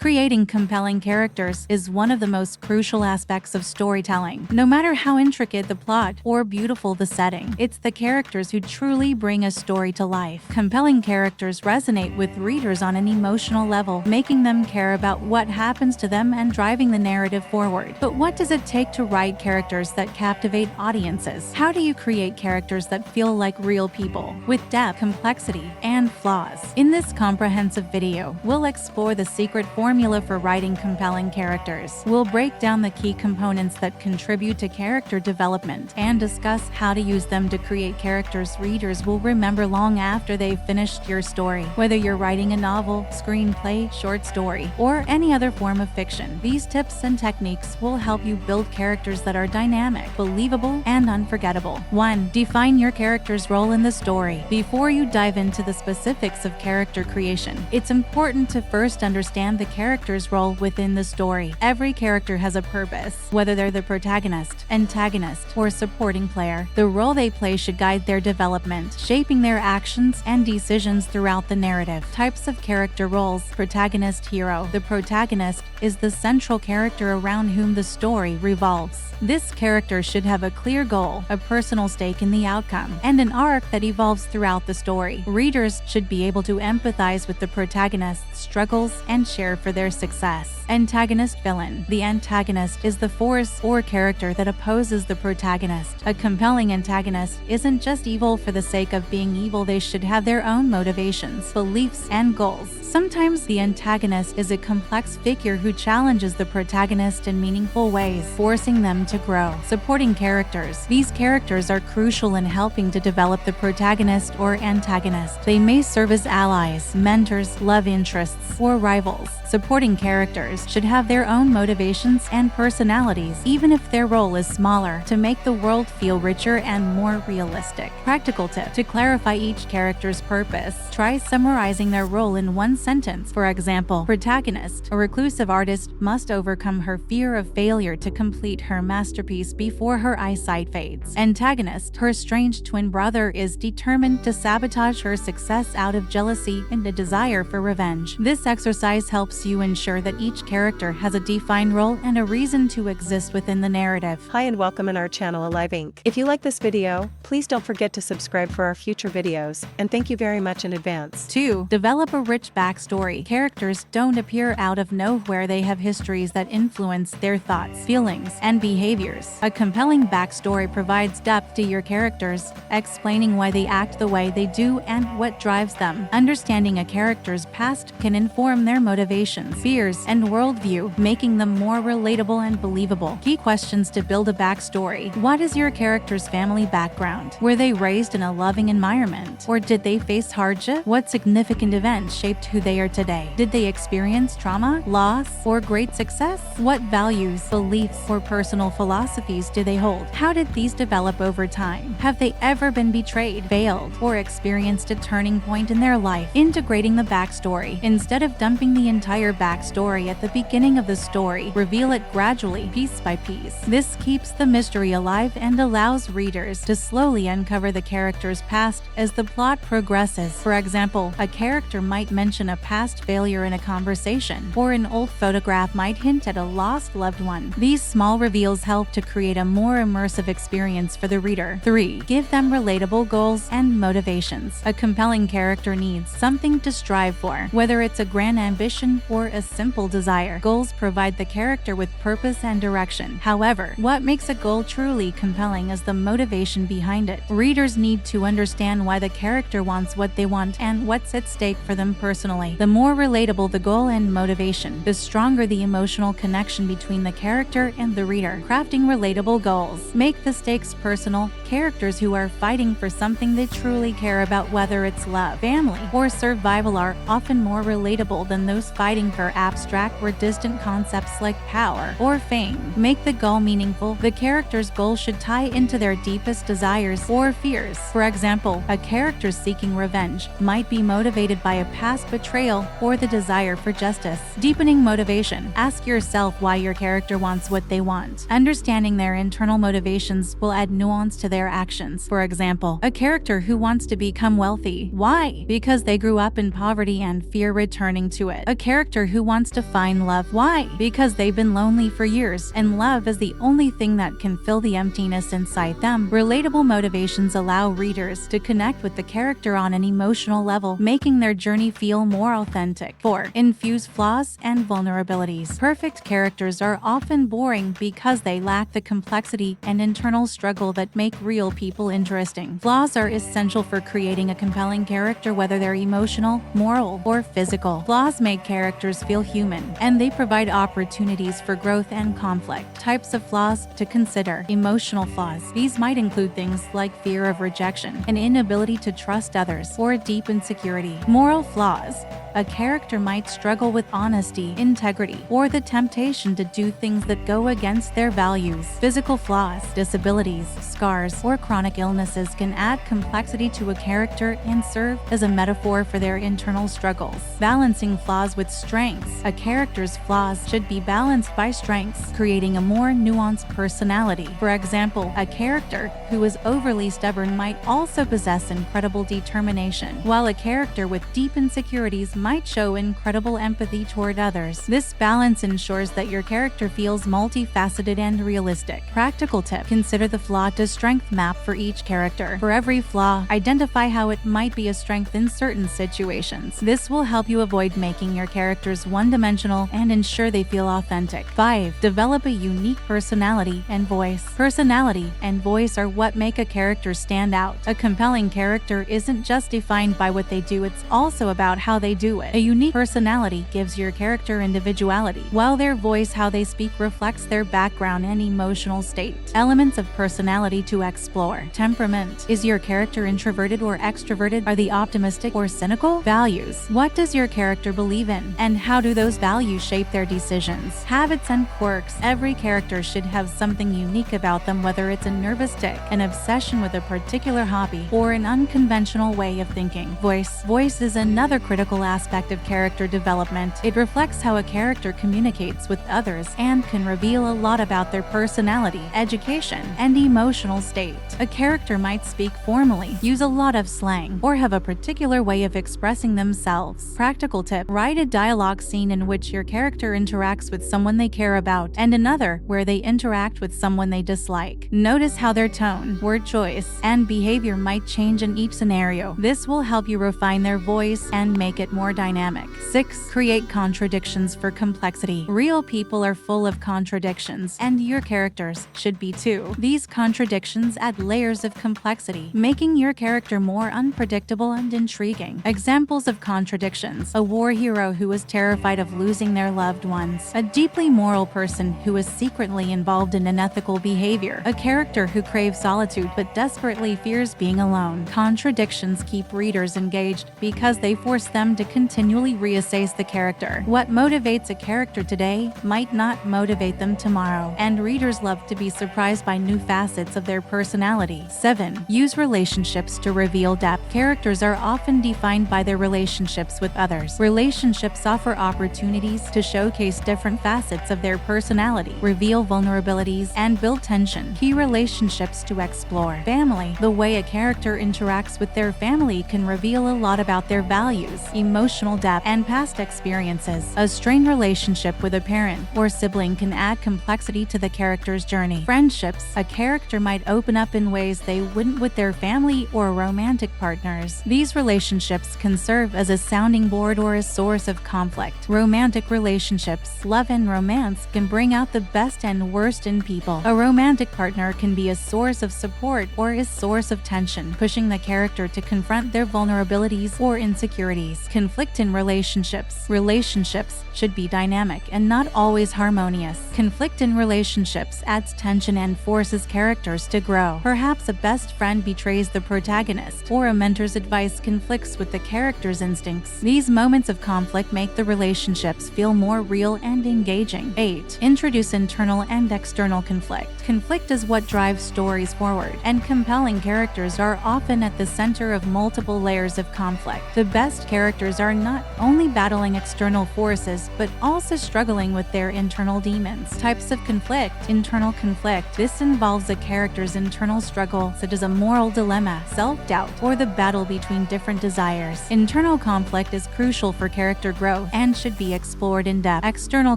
Creating compelling characters is one of the most crucial aspects of storytelling. No matter how intricate the plot or beautiful the setting, it's the characters who truly bring a story to life. Compelling characters resonate with readers on an emotional level, making them care about what happens to them and driving the narrative forward. But what does it take to write characters that captivate audiences? How do you create characters that feel like real people, with depth, complexity, and flaws? In this comprehensive video, we'll explore the secret formula for writing compelling characters. We'll break down the key components that contribute to character development and discuss how to use them to create characters readers will remember long after they've finished your story. Whether you're writing a novel, screenplay, short story, or any other form of fiction, these tips and techniques will help you build characters that are dynamic, believable, and unforgettable. 1. Define your character's role in the story. Before you dive into the specifics of character creation, it's important to first understand the character's role within the story. Every character has a purpose, whether they're the protagonist, antagonist, or supporting player. The role they play should guide their development, shaping their actions and decisions throughout the narrative. Types of character roles: protagonist, hero. The protagonist is the central character around whom the story revolves. This character should have a clear goal, a personal stake in the outcome, and an arc that evolves throughout the story. Readers should be able to empathize with the protagonist's struggles and share for their success. Antagonist, villain. The antagonist is the force or character that opposes the protagonist. A compelling antagonist isn't just evil for the sake of being evil. They should have their own motivations, beliefs, and goals. Sometimes the antagonist is a complex figure who challenges the protagonist in meaningful ways, forcing them to grow. Supporting characters. These characters are crucial in helping to develop the protagonist or antagonist. They may serve as allies, mentors, love interests, or rivals. Supporting characters should have their own motivations and personalities, even if their role is smaller, to make the world feel richer and more realistic. Practical tip: to clarify each character's purpose, try summarizing their role in one sentence. For example, protagonist: a reclusive artist must overcome her fear of failure to complete her masterpiece before her eyesight fades. Antagonist: her strange twin brother is determined to sabotage her success out of jealousy and a desire for revenge. This exercise helps you ensure that each character has a defined role and a reason to exist within the narrative. Hi and welcome in our channel Alive Inc. If you like this video, please don't forget to subscribe for our future videos, and thank you very much in advance. 2. Develop a rich backstory. Characters don't appear out of nowhere. They have histories that influence their thoughts, feelings, and behaviors. A compelling backstory provides depth to your characters, explaining why they act the way they do and what drives them. Understanding a character's past can inform their motivations, fears, and worldview, making them more relatable and believable. Key questions to build a backstory. What is your character's family background? Were they raised in a loving environment? Or did they face hardship? What significant events shaped who they are today? Did they experience trauma, loss, or great success? What values, beliefs, or personal philosophies do they hold? How did these develop over time? Have they ever been betrayed, failed, or experienced a turning point in their life? Integrating the backstory. Instead of dumping the entire backstory at the beginning of the story, reveal it gradually, piece by piece. This keeps the mystery alive and allows readers to slowly uncover the character's past as the plot progresses. For example, a character might mention a past failure in a conversation, or an old photograph might hint at a lost loved one. These small reveals help to create a more immersive experience for the reader. 3. Give them relatable goals and motivations. A compelling character needs something to strive for, whether it's a grand ambition or a simple desire. Goals provide the character with purpose and direction. However, what makes a goal truly compelling is the motivation behind it. Readers need to understand why the character wants what they want and what's at stake for them personally. The more relatable the goal and motivation, the stronger the emotional connection between the character and the reader. Crafting relatable goals. Make the stakes personal. Characters who are fighting for something they truly care about, whether it's love, family, or survival, are often more relatable than those fighting for abstract or distant concepts like power or fame. Make the goal meaningful. The character's goal should tie into their deepest desires or fears. For example, a character seeking revenge might be motivated by a past betrayal or the desire for justice. Deepening motivation. Ask yourself why your character wants what they want. Understanding their internal motivations will add nuance to their actions. For example, a character who wants to become wealthy. Why? Because they grew up in poverty and fear returning to it. A character character who wants to find love. Why? Because they've been lonely for years, and love is the only thing that can fill the emptiness inside them. Relatable motivations allow readers to connect with the character on an emotional level, making their journey feel more authentic. 4. Infuse flaws and vulnerabilities. Perfect characters are often boring because they lack the complexity and internal struggle that make real people interesting. Flaws are essential for creating a compelling character, whether they're emotional, moral, or physical. Flaws make characters feel human, and they provide opportunities for growth and conflict. Types of flaws to consider. Emotional flaws. These might include things like fear of rejection, an inability to trust others, or a deep insecurity. Moral flaws. A character might struggle with honesty, integrity, or the temptation to do things that go against their values. Physical flaws, disabilities, scars, or chronic illnesses can add complexity to a character and serve as a metaphor for their internal struggles. Balancing flaws with strengths. A character's flaws should be balanced by strengths, creating a more nuanced personality. For example, a character who is overly stubborn might also possess incredible determination, while a character with deep insecurities might show incredible empathy toward others. This balance ensures that your character feels multifaceted and realistic. Practical tip: consider the flaw to strength map for each character. For every flaw, identify how it might be a strength in certain situations. This will help you avoid making your characters one-dimensional and ensure they feel authentic. 5. Develop a unique personality and voice. Personality and voice are what make a character stand out. A compelling character isn't just defined by what they do, it's also about how they do it. A unique personality gives your character individuality, while their voice, how they speak, reflects their background and emotional state. Elements of personality to explore. Temperament. Is your character introverted or extroverted? Are they optimistic or cynical? Values. What does your character believe in, and how do those values shape their decisions? Habits and quirks. Every character should have something unique about them, whether it's a nervous tic, an obsession with a particular hobby, or an unconventional way of thinking. Voice. Voice is another critical aspect of character development. It reflects how a character communicates with others and can reveal a lot about their personality, education, and emotional state. A character might speak formally, use a lot of slang, or have a particular way of expressing themselves. Practical tip: write a dialogue scene in which your character interacts with someone they care about, and another where they interact with someone they dislike. Notice how their tone, word choice, and behavior might change in each scenario. This will help you refine their voice and make it more dynamic. 6. Create contradictions for complexity. Real people are full of contradictions, and your characters should be too. These contradictions add layers of complexity, making your character more unpredictable and intriguing. Examples of contradictions: a war hero who is terrified of losing their loved ones, a deeply moral person who is secretly involved in unethical behavior, a character who craves solitude but desperately fears being alone. Contradictions keep readers engaged because they force them to continually reassess the character. What motivates a character today might not motivate them tomorrow, and readers love to be surprised by new facets of their personality. 7. Use relationships to reveal depth. Characters are often defined by their relationships with others. Relationships offer opportunities to showcase different facets of their personality, reveal vulnerabilities, and build tension. Key relationships to explore. Family. The way a character interacts with their family can reveal a lot about their values, emotional depth, and past experiences. A strained relationship with a parent or sibling can add complexity to the character's journey. Friendships. A character might open up in ways they wouldn't with their family or romantic partners. These relationships can serve as a sounding board or a source of conflict. Romantic relationships. Love and romance can bring out the best and worst in people. A romantic partner can be a source of support or a source of tension, pushing the character to confront their vulnerabilities or insecurities. Conflict in relationships. Relationships should be dynamic and not always harmonious. Conflict in relationships adds tension and forces characters to grow. Perhaps a best friend betrays the protagonist, or a mentor's advice conflicts with the character's instincts. These moments of conflict make the relationships feel more real and engaging. 8. Introduce internal and external conflict. Conflict is what drives stories forward, and compelling characters are often at the center of multiple layers of conflict. The best characters are are not only battling external forces but also struggling with their internal demons. Types of conflict. Internal conflict. This involves a character's internal struggle, such as a moral dilemma, self-doubt, or the battle between different desires. Internal conflict is crucial for character growth and should be explored in depth. External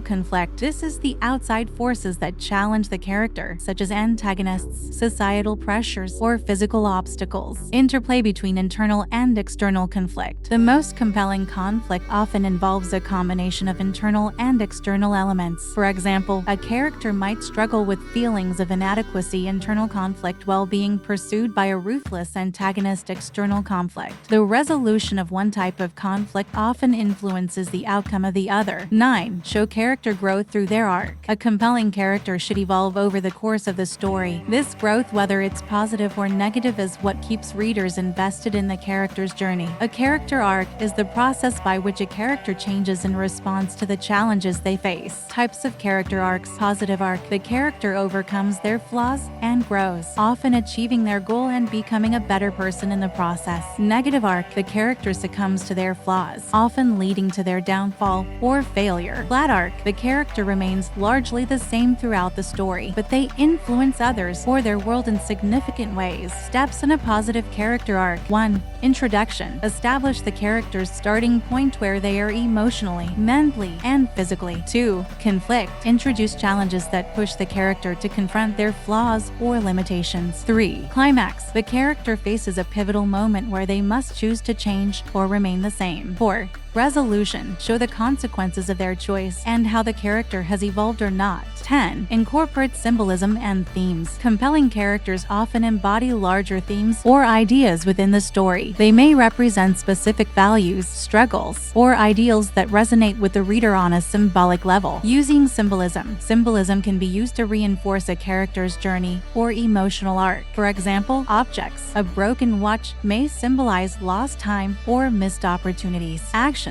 conflict. This is the outside forces that challenge the character, such as antagonists, societal pressures, or physical obstacles. Interplay between internal and external conflict. The most compelling conflict often involves a combination of internal and external elements. For example, a character might struggle with feelings of inadequacy, internal conflict, while being pursued by a ruthless antagonist, external conflict. The resolution of one type of conflict often influences the outcome of the other. 9. Show character growth through their arc. A compelling character should evolve over the course of the story. This growth, whether it's positive or negative, is what keeps readers invested in the character's journey. A character arc is the process by which a character changes in response to the challenges they face. Types of character arcs. Positive arc. The character overcomes their flaws and grows, often achieving their goal and becoming a better person in the process. Negative arc. The character succumbs to their flaws, often leading to their downfall or failure. Flat arc. The character remains largely the same throughout the story, but they influence others or their world in significant ways. Steps in a positive character arc. 1. Introduction. Establish the character's starting point where they are emotionally, mentally, and physically. 2. Conflict. Introduce challenges that push the character to confront their flaws or limitations. 3. Climax. The character faces a pivotal moment where they must choose to change or remain the same. 4. Resolution. Show the consequences of their choice and how the character has evolved or not. 10. Incorporate symbolism and themes. Compelling characters often embody larger themes or ideas within the story. They may represent specific values, struggles, or ideals that resonate with the reader on a symbolic level. Using symbolism. Symbolism can be used to reinforce a character's journey or emotional arc. For example, objects. A broken watch may symbolize lost time or missed opportunities. Actions.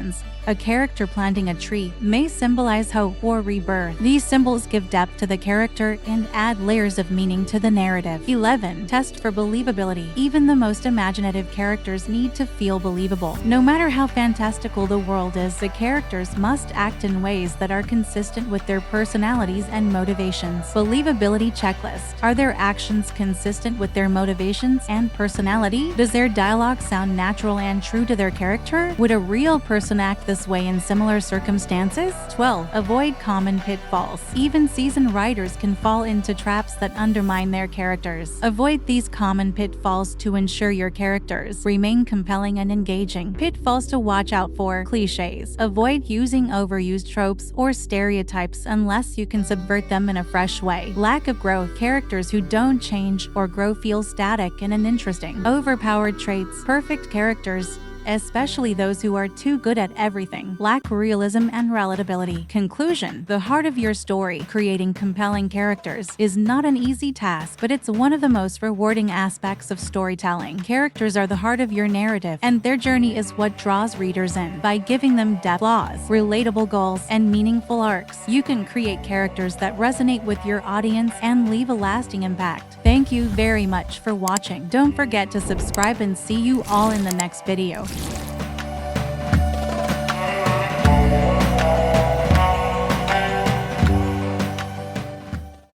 A character planting a tree may symbolize hope or rebirth. These symbols give depth to the character and add layers of meaning to the narrative. 11. Test for believability. Even the most imaginative characters need to feel believable. No matter how fantastical the world is, the characters must act in ways that are consistent with their personalities and motivations. Believability checklist. Are their actions consistent with their motivations and personality? Does their dialogue sound natural and true to their character? Would a real person act this way in similar circumstances? 12. Avoid common pitfalls. Even seasoned writers can fall into traps that undermine their characters. Avoid these common pitfalls to ensure your characters remain compelling and engaging. Pitfalls to watch out for. Cliches. Avoid using overused tropes or stereotypes unless you can subvert them in a fresh way. Lack of growth. Characters who don't change or grow feel static and uninteresting. Overpowered traits. Perfect characters, especially those who are too good at everything, lack realism and relatability. Conclusion. The heart of your story, creating compelling characters, is not an easy task, but it's one of the most rewarding aspects of storytelling. Characters are the heart of your narrative, and their journey is what draws readers in. By giving them depth, flaws, relatable goals, and meaningful arcs, you can create characters that resonate with your audience and leave a lasting impact. Thank you very much for watching. Don't forget to subscribe and see you all in the next video.